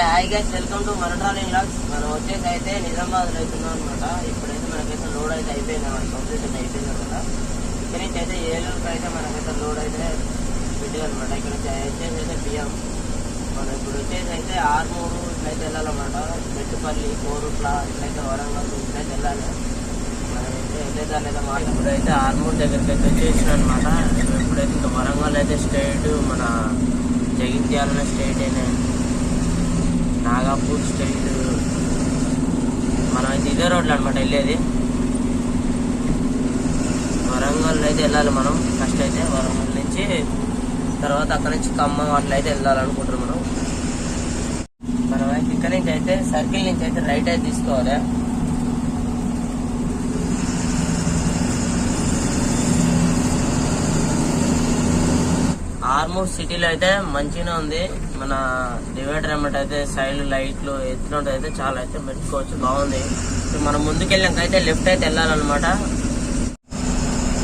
Hi guys, welcome to మన travelling vlogs. మనం వచ్చేసి అయితే నిజామాబాద్లో అవుతున్నాం అనమాట. ఇప్పుడైతే మనకైతే లోడ్ అయితే అయిపోయింది అనమాట, కంప్లీట్ అయితే అయిపోయింది అనమాట. ఇక్కడ నుంచి అయితే ఏలూరుకి అయితే మనకైతే లోడ్ అయితే పెట్టారు అనమాట. ఇక్కడ నుంచి వచ్చేసి అయితే బియ్యం మనం ఇప్పుడు వచ్చేసి అయితే ఆర్మూరు ఇట్లయితే వెళ్ళాలన్నమాట. మెట్టుపల్లి, కోరుట్ల ఇట్లయితే వరంగల్ ఇట్లయితే వెళ్ళాలి. మనమైతే వెళ్ళేదా లేదా మాట. ఇప్పుడైతే ఆర్మూరు దగ్గరికి అయితే వచ్చేసిన అనమాట. ఇప్పుడైతే ఇంకా వరంగల్ అయితే స్టేట్, మన జగిత్యాల స్టేట్ అయినా నాగపూర్ స్టేట్, మనం అయితే ఇదే రోడ్లు అనమాట వెళ్ళేది. వరంగల్ అయితే వెళ్ళాలి మనం. ఫస్ట్ అయితే వరంగల్ నుంచి తర్వాత అక్కడ నుంచి ఖమ్మం అట్లా అయితే వెళ్ళాలనుకుంటున్నాం మనం అయితే ఇక్కడ నుంచి అయితే సర్కిల్ నుంచి అయితే రైట్ అయితే తీసుకోవాలి. ఆర్మూర్ సిటీలో అయితే మంచిగా ఉంది. మన డివైడర్ అన్నమాట అయితే సైడ్ లైట్లు ఎత్తున అయితే చాలా అయితే పెట్టుకోవచ్చు, బాగుంది. మనం ముందుకెళ్ళాక అయితే లెఫ్ట్ అయితే వెళ్ళాలన్నమాట.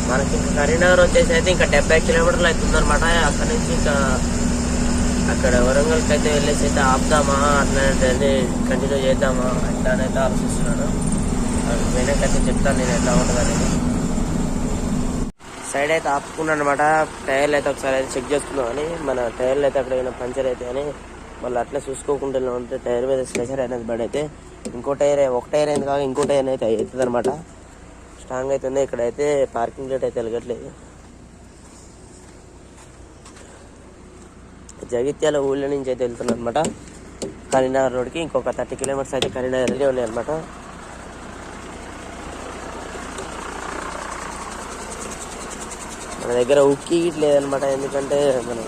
మనకి ఇంకా కరీంనగర్ వచ్చేసి అయితే ఇంకా 70 కిలోమీటర్లు అవుతుందన్నమాట. అక్కడ నుంచి ఇంకా అక్కడ వరంగల్కి అయితే వెళ్ళేసి అయితే ఆపుదామా అట్లనే కంటిన్యూ చేద్దామా అట్లానైతే ఆలోచిస్తున్నాను. వెనకైతే చెప్తాను నేను ఎట్లా ఉంటుంది అనేది. సైడ్ అయితే ఆపుకున్నాను అనమాట. టైర్లు అయితే ఒకసారి అయితే చెక్ చేసుకున్నాం అని, మన టైర్లు అయితే అక్కడ ఏమైనా పంచర్ అయితే అని మళ్ళీ అట్లా చూసుకోకుండా ఉంటే టైర్ మీద స్పెషర్ అనేది బడ్ అయితే ఇంకో టైర్, ఒక టైర్ అయింది కాక ఇంకో టైర్ అయితే అవుతుంది అనమాట. స్ట్రాంగ్ అవుతుంది. ఇక్కడైతే పార్కింగ్ రేట్ అయితే వెలగట్లేదు. జగిత్యాల ఊళ్ళో నుంచి అయితే వెళ్తున్నాను అనమాట కరీంనగర్ రోడ్కి. ఇంకొక 30 కిలోమీటర్స్ అయితే కరీంనగర్ వెళ్ళి ఉన్నాయి అనమాట. మన దగ్గర ఉక్కి గిట్ లేదనమాట, ఎందుకంటే మనం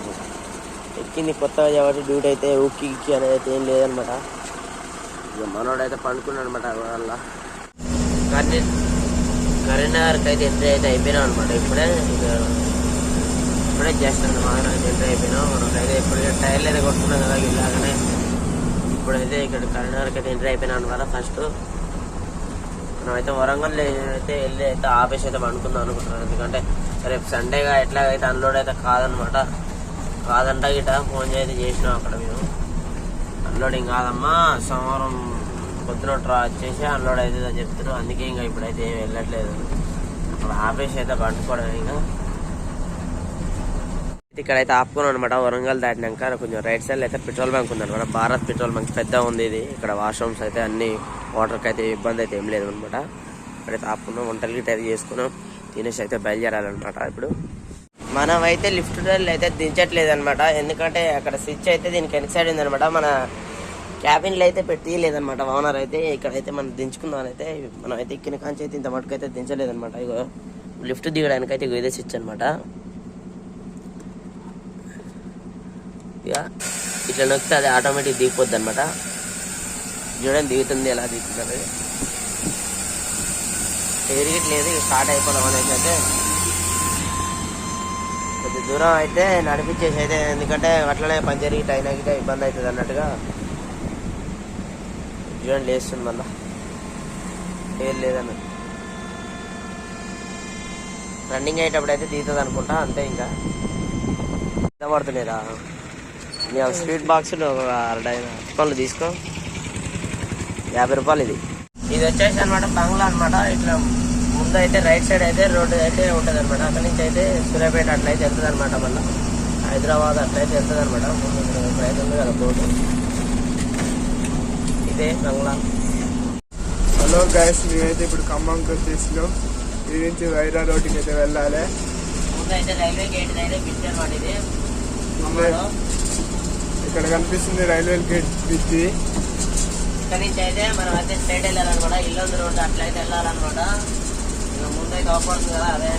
ఎక్కింది కొత్తగా కాబట్టి డ్యూటీ అయితే ఉక్కి గిక్కి అనేది అయితే ఏం లేదనమాట. ఇక మనోడైతే పండుకున్నాడు అనమాట. వల్ల కరీంనగర్కి అయితే ఎంట్రీ అయితే అయిపోయినాం అనమాట. ఇప్పుడే చేస్తాను మనం ఎంట్రీ అయిపోయినాం. మనకైతే ఇప్పుడు టైర్లు అయితే కొట్టుకున్నాం కదా ఇలాగనే. ఇప్పుడైతే ఇక్కడ కరీంనగర్కి అయితే ఎంట్రీ అయిపోయినాం అనమాట. ఫస్ట్ మనం అయితే వరంగల్ అయితే వెళ్ళి అయితే ఆఫీస్ అయితే పండుకుందాం అనుకుంటున్నాను. ఎందుకంటే రేపు సండేగా ఎట్లాగైతే అన్లోడ్ అయితే కాదనమాట. కాదంట గిట ఫోన్ అయితే చేసినాం అక్కడ. మేము అన్లోడింగ్ కాదమ్మా, సోమవారం పొద్దున వచ్చేసి అన్లోడ్ అవుతుంది అని చెప్తున్నారు. అందుకే ఇంకా ఇప్పుడైతే ఏం వెళ్ళట్లేదు. అక్కడ ఆఫీస్ అయితే పండుకోవడం. ఇంకా ఇక్కడైతే ఆపుకున్నాం అనమాట. వరంగల్ దాటినాక కొంచెం రైట్ సైడ్ అయితే పెట్రోల్ బంక్ ఉంది అనమాట. భారత్ పెట్రోల్ బంక్ పెద్ద ఉంది ఇది. ఇక్కడ వాష్రూమ్స్ అయితే అన్ని, వాటర్కి అయితే ఇబ్బంది అయితే ఏం లేదు అనమాట. ఇక్కడైతే ఆపుకున్నాం, వంటలు గిట్ట అయితే చేసుకున్నాం, తినేసి అయితే బయలుదేరాలన్నమాట. ఇప్పుడు మనం అయితే లిఫ్ట్ అయితే దించట్లేదు అనమాట. ఎందుకంటే అక్కడ స్విచ్ అయితే దీనికి వెనక సైడ్ ఉంది అనమాట. మన క్యాబిన్లో అయితే పెట్టలేదన్నమాట ఓనర్ అయితే. ఇక్కడైతే మనం దించుకుందాం అయితే మనం అయితే ఎక్కిన కాంచి అయితే ఇంత మటుకు అయితే దించలేదన్నమాట. ఇగో లిఫ్ట్ దిగడానికి అయితే ఇదే స్విచ్ అనమాట. ఇక ఇట్లా నొక్కితే అది ఆటోమేటిక్ దిగిపోద్ది అనమాట. చూడండి దిగుతుంది, ఎలా దిగుతుంది. తిరిగట్లేదు, ఇక స్టార్ట్ అయిపోదాం అనేసి అయితే కొద్ది దూరం అయితే నడిపించేసి అయితే, ఎందుకంటే అట్లనే పంచర్ గిట్ట అయినా గిట్ట ఇబ్బంది అవుతుంది అన్నట్టుగా. చూడండి లేస్తుంది మళ్ళా, ఏం లేదన్న రన్నింగ్ అయ్యేటప్పుడు అయితే దిగుతుంది అనుకుంటా, అంతే. ఇంకా పడుతున్నాయిరా స్వీట్ బాక్సులు ఒక అరడైనా తీసుకో, 50 రూపాయలు ఇది. ఇది వచ్చేసి అనమాట బంగ్లా అనమాట. ఇట్లా ముందు అయితే రైట్ సైడ్ అయితే రోడ్డు అయితే ఉంటుంది అనమాట. అక్కడి నుంచి అయితే సూర్యాపేట అట్లయితే వెళ్తుంది అనమాట. మళ్ళీ హైదరాబాద్ అట్లయితే వెళ్తుంది అనమాట. ముందు అయితే ఉంది కదా బోర్డు, ఇదే బంగ్లా. హలో గైస్, మేమైతే ఇప్పుడు ఖమ్మంకి వచ్చేసినాం. ఇది నుంచి వైరా రోడ్డుకి అయితే వెళ్ళాలి. ముందు అయితే రైల్వే గేట్ అయితే బ్రిడ్జ్ అనమాట. ఇది ఇక్కడ కనిపిస్తుంది రైల్వే గేట్ బ్రిడ్జ్. ఇక్కడ నుంచి అయితే మనం అయితే స్ట్రైట్ వెళ్ళాలన్నమాట. ఇల్లు రోడ్డు అట్లయితే వెళ్ళాలన్నమాట. ముందు అయితే అవపడుతుంది కదా, అదే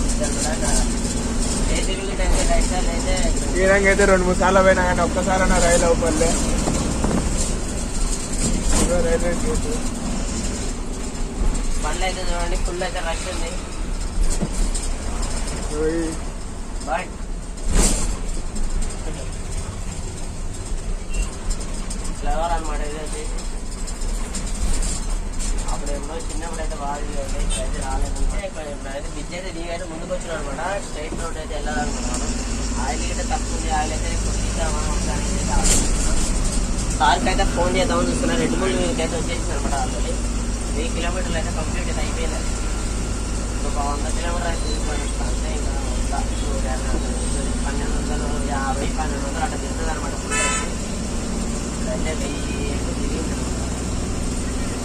రైట్ సైడ్ అయితే ఈ రంగు అయితే 2-3 సార్లు పోయినా కానీ ఒక్కసారైనా రైలు అవ్వలే. రైల్వే గేట్ బండ్లు అయితే చూడండి, ఫుల్ అయితే రష్ ఉంది. బాయ్. ఫ్లవర్ అనమాట ఇది వచ్చేసి. అప్పుడు ఎప్పుడో చిన్నప్పుడు అయితే బాగా ఇప్పుడైతే రాలేదంటే ఇప్పుడైతే బిజ్ అయితే దిగైతే ముందుకు వచ్చినాం అనమాట. స్ట్రైట్ రోడ్ అయితే వెళ్ళాలనుకుంటున్నాను. ఆయిల్ అయితే తక్కువ ఉంది, ఆయిల్ అయితే కొట్టిద్దామని ఒకసారి సార్కి అయితే ఫోన్ చేద్దామని చూస్తున్నా. 2-3 అయితే వచ్చేసింది అనమాట. ఆల్రెడీ 1000 కిలోమీటర్లు అయితే కంప్లీట్ అయితే అయిపోయింది. ఒక 100 కిలోమీటర్ అయితే తీసుకొని అంతే. ఇంకా 1250, 1200 అట్లా తిరుగుతుంది అనమాట. ఫుల్ అయితే 1000 తిరిగి ఉంటుంది.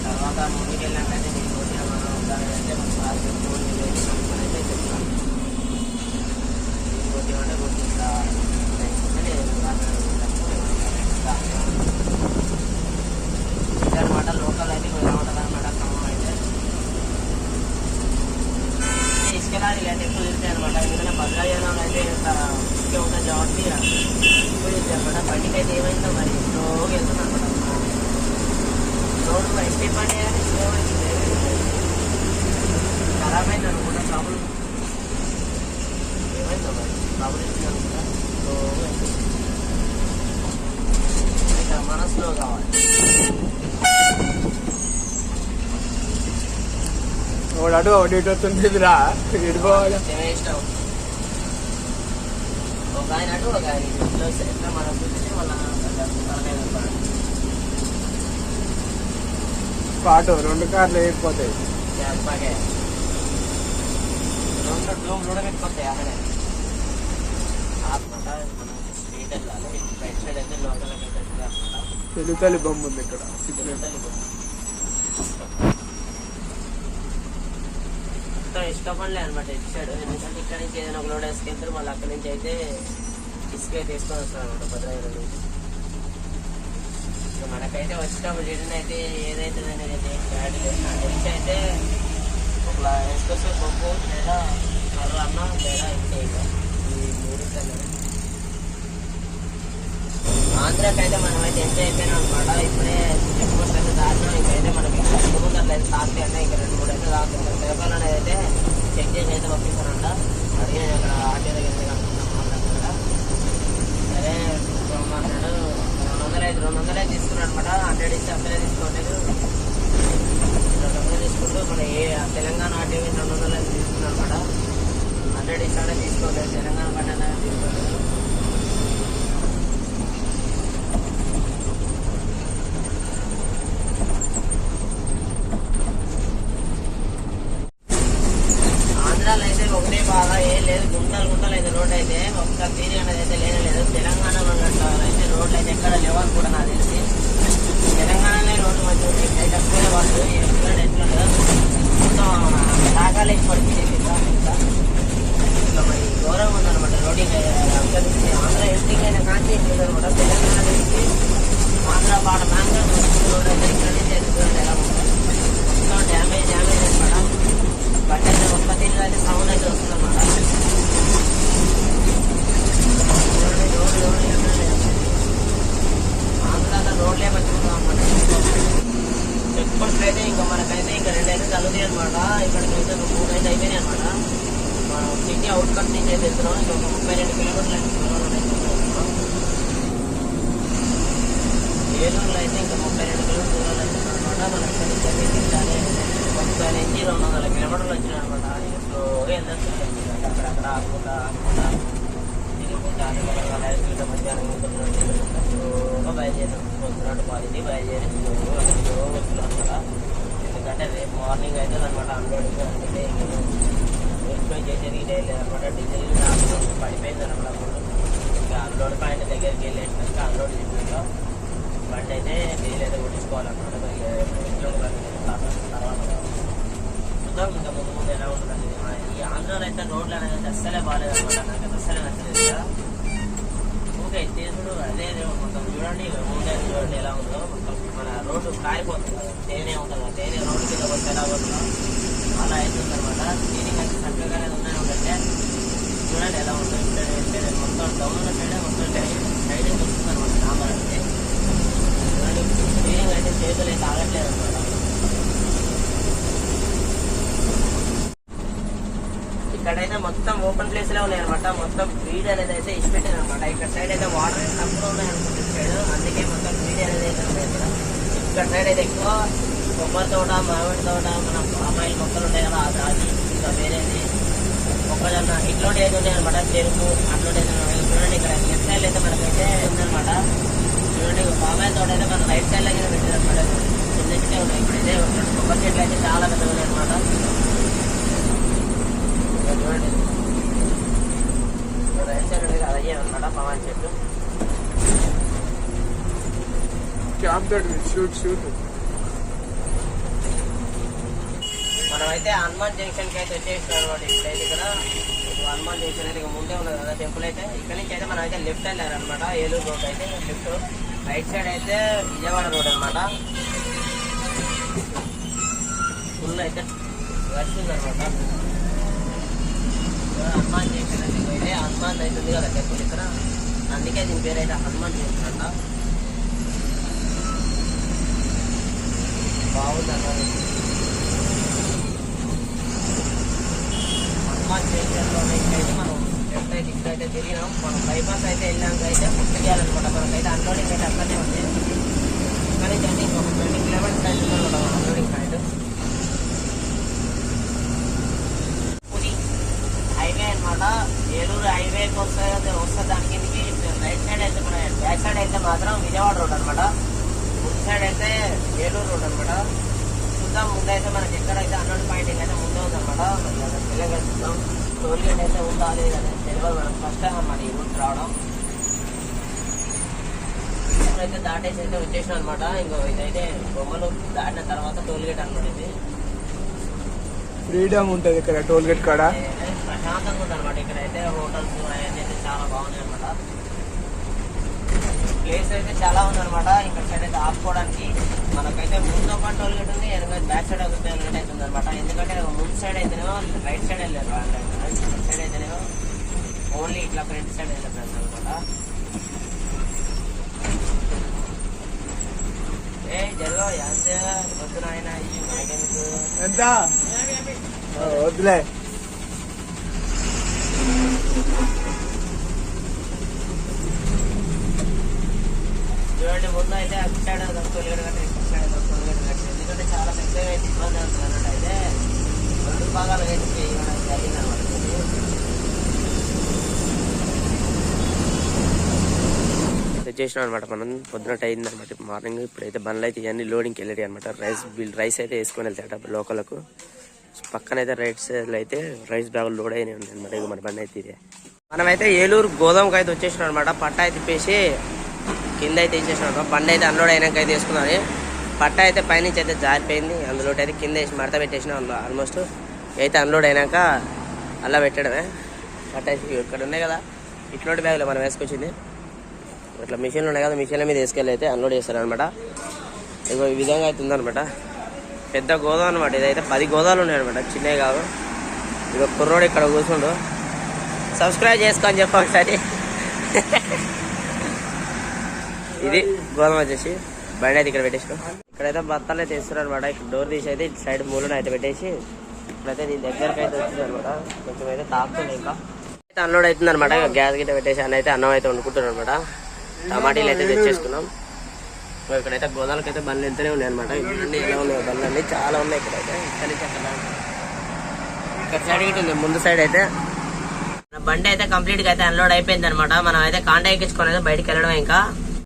తర్వాత ముందుకు వెళ్ళినట్లయితే నేను కొట్టిన మనం అయితే మన సార్కి ఫోన్ చేసి అయితే చెప్తాను. కొట్టిమంటే కొట్టిస్తా అనమాట. లోకల్ అయితే ఇలా ఉంటుంది అనమాట. ఖమ్మం అయితే ఇసుకెళ్ళాలి. ఇలాంటి ఎక్కువ తిరుగుతాయి అనమాట. ఎందుకంటే భద్రాచలం అయితే ఇసుకే ఉంటుంది కాబట్టి ఎక్కువ తిరుగుతాయి అనమాట. బండికి అయితే ఏమైందో మరి స్లోగా వెళ్తుంది అనమాట. రోడ్డు ఎస్టీ బండి కానీ స్లో అవుతుంది. ఖరాబ్ అయింది అనుకుంటా. ట్రబుల్ ఏమైందో మరి ట్రబుల్ ఇచ్చింది అనుకుంటా. స్లోగా వెళ్తుంది. ఇక్కడ మన స్లో కావాలి. ఒకటి ఒకటి ఇటు వస్తుందిరా ఇడిపోవాలి. ఇష్టం ఒక ఆయన అటు ఒక ఆయన ఇట్లా ఎట్లా మనం చూసి మన పాటు 2 కార్లు వేయకపోతాయి. బాగా 2 డూమ్లు కూడా పెట్టుకోతాయి. అక్కడే అనమాట. మనం స్ట్రీట్ వెళ్ళాలి. రైట్ సైడ్ అయితే లోకల్ అనమాట. తెలుతలి బొమ్మ ఉంది ఇక్కడ. ఇష్టపడలే అనమాట ఇటు సైడ్. ఎందుకంటే ఇక్కడ నుంచి ఏదైనా ఒక లోడ్ వేసుకెళ్తారు. మళ్ళీ అక్కడి నుంచి అయితే ఇసుక తీసుకొని వస్తారు అనమాట భద్రాచలం నుంచి. ఇక మనకైతే వచ్చేటప్పుడు రిటర్న్ అయితే ఏదైతే అనేది క్లారిటీ లేదు. నాకు తెలిసి అయితే ఒక ఎస్పెషల్ పప్పు లేదా కర్ర అన్న లేదా ఇంకే ఇక ఈ 3 ఆంధ్రాకి అయితే మనం అయితే ఎంజాయ్ అయిపోయినాం అనమాట. ఇప్పుడే చెక్ పోస్ట్ అయితే దాటినాం. ఇంకైతే మనకి ముందు అట్లయితే తాకి అంటే ఇంకా 2-3 అయితే తాగుతుంది. పేపర్లు అనేది అయితే చెక్ చేసి అయితే పంపిస్తానంట. అడిగి అక్కడ ఆర్టీ దగ్గర అనుకుంటున్నాం. సరే మాట్లాడు 200 తీసుకున్నాడు అనమాట. 100 ఇచ్చి అసలే తీసుకోలేదు. 200 తీసుకుంటూ మన తెలంగాణ ఆర్టీవీ 200 తీసుకున్నాడు అనమాట. 100 ఇస్తాడే తీసుకోలేదు. తెలంగాణ పడ్డా తీసుకోలేదు. అయితే ఒకటే బాగా ఏం లేదు. గుంటలు అయితే రోడ్ అయితే ఒక్క తీరి అనేది అయితే లేదు. తెలంగాణలో అయితే రోడ్లు అయితే ఎక్కడ లేవని కూడా నాకు తెలిసి. తెలంగాణలో రోడ్డు మంచిగా ఉంటాయి. తక్కువ వాళ్ళు ఎట్లా మొత్తం తాగాలి పడిపోయింది. ఇంకా మరి ఘోరంగా ఉందన్నమాట రోడ్డు. ఆంధ్ర ఎండింగ్ అయినా కాంతి అనమాట. తెలంగాణ నుంచి ఆంధ్ర పాట మ్యాంగర్ రోడ్ అయితే ఇక్కడ నుంచి ఎత్తుకుంటే ఎలా ఉంటుంది. మొత్తం డ్యామేజ్ అనమాట. బట్ అయితే ఒక్క తీరు అయితే సౌండ్ అయితే వస్తుందన్నమాట. ఆంధ్రాలో రోడ్లే మంచిగా అనమాట. చెక్ పోస్ట్ అయితే ఇంకా మనకైతే ఇంకా 2 అయితే చదువుతాయి అనమాట. ఇక్కడికైతే 3 అయితే అయిపోయినాయి అనమాట. మనం సిటీ అవుట్కట్ నుంచి అయితే వెళ్తున్నాం. ఇంకా 32 కిలోమీటర్లు ఏలూరులో అయితే ఇంకా 32 కిలోమీటర్లు వెళ్తున్నాం అనమాట. మనం ఇక్కడ నుంచి వెళ్ళాలి. 30 నుంచి 200 కిలోమీటర్లు వచ్చినాయి అనమాట. స్లోగా వెళ్ళొచ్చు. అక్కడక్కడ ఆకుండా మధ్యాహ్నం స్లోగా బయలుదేరాం. వస్తున్నాడు క్వాలిటీ బయలుదేరి స్లోగా వస్తున్నాం అనమాట. ఎందుకంటే రేపు మార్నింగ్ అవుతుంది అనమాట. అన్లోడింగ్ అంటే వెరిఫై చేసేది లేదనమాట. డీజిల్ పడిపోయింది అనమాట. ఇంకా అన్లోడ్ పాయింట్ దగ్గరికి వెళ్ళేసినాక అన్లోడ్ చేసినాక బండి అయితే డీజిల్ అయితే కొట్టించుకోవాలన్నమాట. తర్వాత చూద్దాం ఇంకా ముందు ఎలా ఉంటుందండి. ఈ ఆంధ్రాలో అయితే రోడ్లు అనేది అస్సలే బాగాలేదన్నమాట. నాకు అస్సలే నచ్చలేదు కదా. ఓకే తీసుడు అదే మొత్తం చూడండి. ముందే చూడండి ఎలా ఉందో. మొత్తం మన రోడ్డు కాలిపోతుంది కదా. తేనె ఉంటుంది కదా. తేనె రోడ్డు కింద వచ్చి ఎలా పోతుందో అలా అవుతుంది అనమాట. క్లీనింగ్ అయితే చక్కగానే ఉన్నాయి ఉంటే చూడండి ఎలా ఉంటుంది. మొత్తం డౌన్ ఉన్న సైడే మొత్తం సైడ్ వస్తుంది అనమాట. నాంబర్ అంటే చూడండి క్లీనింగ్ అయితే చేతులు అయితే ఆగట్లేదు అనమాట. ఇక్కడైతే మొత్తం ఓపెన్ ప్లేస్ లో ఉన్నాయన్నమాట. మొత్తం ఫీడ్ అనేది అయితే ఇచ్చిపెట్టింది అనమాట. ఇక్కడ సైడ్ అయితే వాటర్ అయితే తక్కువ ఉన్నాయి అనుకుంటుంది సైడ్. అందుకే మొత్తం ఫీడ్ అనేది అయితే ఉన్నాయి ఇక్కడ. ఇక్కడ సైడ్ అయితే ఎక్కువ కొబ్బరి తోట, మామిడి తోట, మన అమ్మాయిల మొక్కలు ఉంటాయి కదా. అది ఇంకా వేరేది మొక్కజొన్న ఇట్లాంటి అయితే ఉన్నాయి అనమాట. చెరుకు అట్లాంటి చూడండి. ఇక్కడ లెఫ్ట్ సైడ్ అయితే మనకైతే ఉందనమాట. చూడండి పామాయిల్ తోట అయితే మన రైట్ సైడ్ లాగా పెట్టారు అనమాట. చిన్నగా ఉన్నాయి ఇప్పుడైతే కొబ్బరి చెట్లు అయితే చాలా పెద్దగా ఉన్నాయి అనమాట. చూడండి రైట్ సైడ్ ఉండేది అదే అనమాట పామాయిల్ చెట్లు. మనమైతే హనుమాన్ జంక్షన్ కి అయితే వచ్చేసాం అనమాట. ఇప్పుడైతే ఇక్కడ హనుమాన్ జంక్షన్ అయితే ఇక ముందే ఉన్నది కదా టెంపుల్ అయితే. ఇక్కడ నుంచి అయితే మనం అయితే లెఫ్ట్ వెళ్ళారనమాట. ఏలూరు రోడ్ అయితే లెఫ్ట్, రైట్ సైడ్ అయితే విజయవాడ రోడ్ అనమాట. ఫుల్ అయితే రష్ ఉందనమాట. హనుమాన్ జంక్షన్ అయితే హనుమాన్ అవుతుంది కదా టెంపుల్ ఇక్కడ, అందుకే దీని పేరు అయితే హనుమాన్ జంక్షన్ అంట. బాగుంది అన్నమాట. హనుమాన్ జంక్షన్లో అయితే మనం లెఫ్ట్ అయితే ఇక్కడైతే తిరిగినాం. మనం బైపాస్ అయితే వెళ్ళాక అయితే ఫుడ్ చేయాలన్నమాట. మనకైతే అన్లోడింగ్ అయితే అక్కడనే ఉంది. ఇక్కడ నుంచి అయితే ఇంకొక 20 కిలోమీటర్స్ అయితే ఉందన్నమాట మన అన్లోడింగ్ పాయింట్. పురి హైవే అనమాట. ఏలూరు హైవేకి వస్తే దాని కిందకి రైట్ సైడ్ అయితే మన బ్యాక్ సైడ్ అయితే మాత్రం విజయవాడ రోడ్ అనమాట. ముందు సైడ్ అయితే ఏలూరు రోడ్ అనమాట. చూద్దాం ముందైతే మనకి ఎక్కడైతే అన్లోడింగ్ పాయింట్ అయితే ముందే ఉందన్నమాట. తెలంగాణ చూద్దాం. టోల్ గేట్ అయితే ఉండాలి కదా తెలియదు మనం ఫస్ట్ టైం అన్నమాట ఈ రూట్ రావడం. అయితే దాటేసి అయితే వచ్చేసాం అనమాట. ఇంకో ఇదైతే బొమ్మలు దాటిన తర్వాత టోల్ గేట్ అనమాట. ఇది ఫ్రీడమ్ ఉంటుంది ఇక్కడ టోల్ గేట్ కాడ. ప్రశాంతంగా ఉంది అనమాట. ఇక్కడ అయితే హోటల్స్ అవన్నీ అయితే చాలా బాగున్నాయి అనమాట. ప్లేస్ అయితే చాలా ఉందన్నమాట. ఇక్కడ సైడ్ అయితే ఆపుకోవడానికి మనకైతే ముందు ఒక టోల్ గేట్ ఉంది, వెనక బ్యాక్ సైడ్ ఒక టోల్ గేట్ అయితే ఉందన్నమాట. ఎందుకంటే ముందు సైడ్ అయితేనేమో రైట్ సైడ్ వెళ్ళారు, రైట్ సైడ్ అయితేనేమో ఓన్లీ ఇట్లా ఫ్రంట్ సైడ్ వెళ్ళారు అనమాట. ఏ జరుగు ఎంత వద్దు నాయన మనకెందుకు ఎంత వద్దులే. చూడండి ముందు అయితే అటు సైడ్ తొలిగడ కట్టి ఇటు సైడ్ తొలిగడ కట్టి, ఎందుకంటే చాలా పెద్దగా అయితే ఇబ్బంది అవుతుంది అన్నట్టు. అయితే 2 భాగాలుగా అయితే చేయడం జరిగింది అనమాట. చేసినాం అనమాట. మనం పొద్దునట్టు అయింది అనమాట మార్నింగ్. ఇప్పుడైతే బండ్లు అయితే ఇవన్నీ లోడింగ్కి వెళ్ళాయి అనమాట. రైస్ అయితే వేసుకొని వెళ్తాడు లోకలకు. పక్కన అయితే రైట్ సైడ్ అయితే రైస్ బ్యాగులు లోడ్ అయినాయి ఉంది అనమాట. ఇక మన బండి అయితే ఇదే. మనమైతే ఏలూరు గోదాంకి అయితే వచ్చేసినాం అనమాట. పట్ట అయితే తిప్పేసి కింద అయితే ఇచ్చేసినాం. బండి అయితే అన్లోడ్ అయినాక అయితే వేసుకున్నాను. పట్ట అయితే పైనుంచి అయితే జారిపోయింది. అందులో అయితే కింద వేసి మడత పెట్టేసినాం. అందులో ఆల్మోస్ట్ అయితే అన్లోడ్ అయినాక అలా పెట్టడమే. పట్ట ఇక్కడ ఉన్నాయి కదా ఇట్లోటి బ్యాగులో మనం వేసుకొచ్చింది. ఇట్లా మిషన్లు ఉన్నాయి కదా, మిషన్ల మీద వేసుకెళ్ళి అయితే అన్లోడ్ చేస్తారు అనమాట. ఇగో ఈ విధంగా అయితే ఉందనమాట. పెద్ద గోదాం అనమాట. ఇదైతే 10 గోదాలు ఉన్నాయి అనమాట, చిన్నవి కాదు. ఇక కుర్రోడు ఇక్కడ కూర్చుండు. సబ్స్క్రైబ్ చేసుకొని చెప్ప ఒకసారి. ఇది గోదాం వచ్చేసి బండి అయితే ఇక్కడ పెట్టేసాం. ఇక్కడైతే బత్తాలు అయితే వేస్తారు అనమాట. ఇక్కడ డోర్ తీసి అయితే ఇటు సైడ్ మూలన అయితే పెట్టేసి ఇప్పుడైతే దీని దగ్గరకు అయితే వచ్చింది అనమాట. కొంచెం అయితే తాకుతుంది. ఇంకా అయితే అన్లోడ్ అవుతుంది అనమాట. గ్యాస్ గిట్ట పెట్టేసి అన్న అయితే అన్నం అయితే వండుకుంటున్నాను అనమాట. టమాటీలు అయితే తెచ్చేసుకున్నాం. ఇక్కడైతే గోదాలకు అయితే బండ్లు ఎంతనే ఉన్నాయి అనమాట. ఇవన్నీ ఎలా ఉన్నాయి బండ్లు అన్నీ చాలా ఉన్నాయి. ఇక్కడైతే ఇక్కడ నుంచి ఇక్కడ సైడ్ గిట్ ఉంది. ముందు సైడ్ అయితే బండి అయితే కంప్లీట్ గా అయితే అన్లోడ్ అయిపోయింది అనమాట. మనం అయితే కాంటా ఎక్కించుకొని అయితే బయటకు వెళ్ళడం. ఇంకా